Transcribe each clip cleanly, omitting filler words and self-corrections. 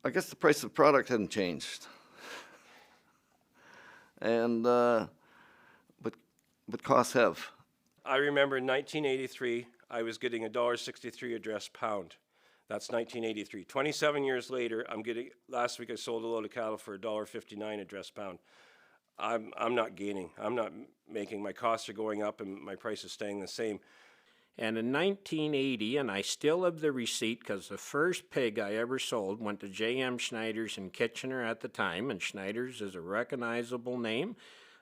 I guess the price of the product hadn't changed. And, but costs have. I remember in 1983, I was getting $1.63 a dressed pound. That's 1983. 27 years later, last week I sold a load of cattle for $1.59 a dressed pound. I'm not gaining. I'm not making. My costs are going up and my price is staying the same. And in 1980, and I still have the receipt because the first pig I ever sold went to J.M. Schneider's in Kitchener at the time, and Schneider's is a recognizable name.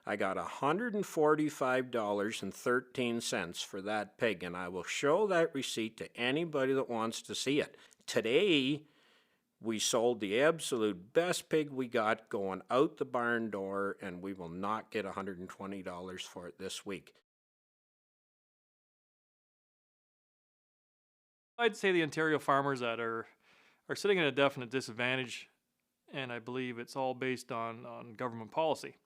I got $145.13 for that pig, and I will show that receipt to anybody that wants to see it. Today, we sold the absolute best pig we got going out the barn door, and we will not get $120 for it this week. I'd say the Ontario farmers that are sitting at a definite disadvantage, and I believe it's all based on government policy.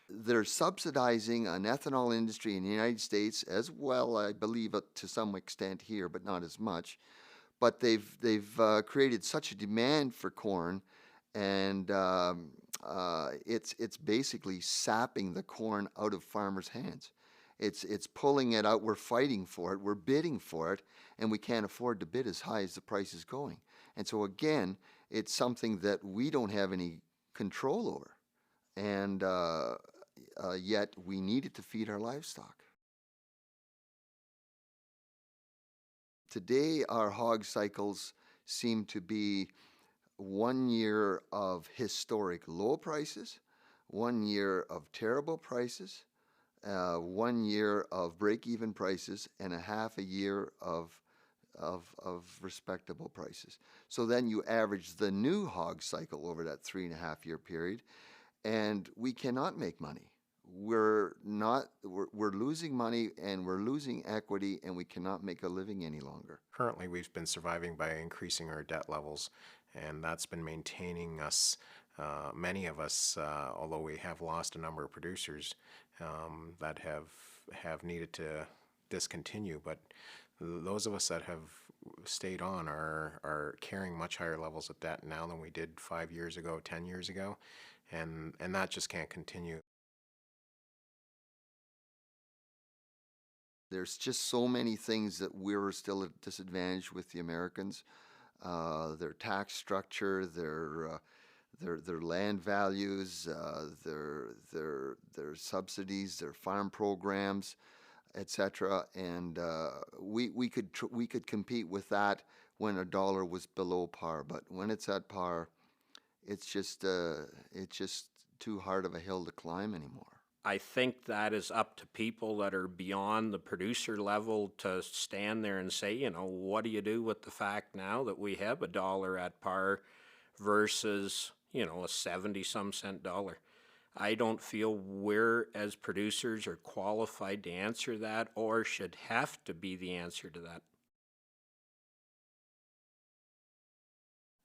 They're subsidizing an ethanol industry in the United States as well, I believe, to some extent here, but not as much. But they've created such a demand for corn, and it's basically sapping the corn out of farmers' hands. It's pulling it out. We're fighting for it. We're bidding for it, and we can't afford to bid as high as the price is going. And so again, it's something that we don't have any control over, and yet we need it to feed our livestock. Today, our hog cycles seem to be 1 year of historic low prices, 1 year of terrible prices, 1 year of break-even prices, and a half a year of respectable prices. So then you average the new hog cycle over that 3.5 year period, and we cannot make money. We're losing money, and we're losing equity, and we cannot make a living any longer. Currently, we've been surviving by increasing our debt levels, and that's been maintaining us, many of us, although we have lost a number of producers that have needed to discontinue, but those of us that have stayed on are carrying much higher levels of debt now than we did 5 years ago, 10 years ago, and that just can't continue. There's just so many things that we're still at a disadvantage with the Americans. Their tax structure, their land values, their subsidies, their farm programs, etc. And we could compete with that when a dollar was below par. But when it's at par, it's just too hard of a hill to climb anymore. I think that is up to people that are beyond the producer level to stand there and say, you know, what do you do with the fact now that we have a dollar at par versus, you know, a 70-some cent dollar? I don't feel we're, as producers, are qualified to answer that or should have to be the answer to that.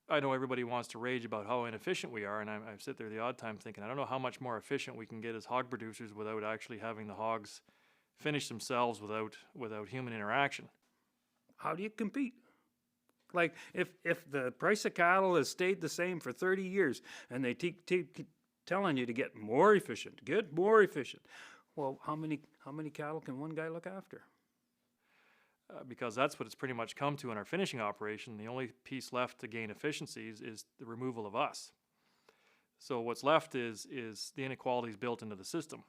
I know everybody wants to rage about how inefficient we are, and I sit there the odd time thinking, I don't know how much more efficient we can get as hog producers without actually having the hogs finish themselves without human interaction. How do you compete? Like, if the price of cattle has stayed the same for 30 years and they keep telling you to get more efficient, well, how many cattle can one guy look after? Because that's what it's pretty much come to in our finishing operation. The only piece left to gain efficiencies is the removal of us. So what's left is the inequalities built into the system.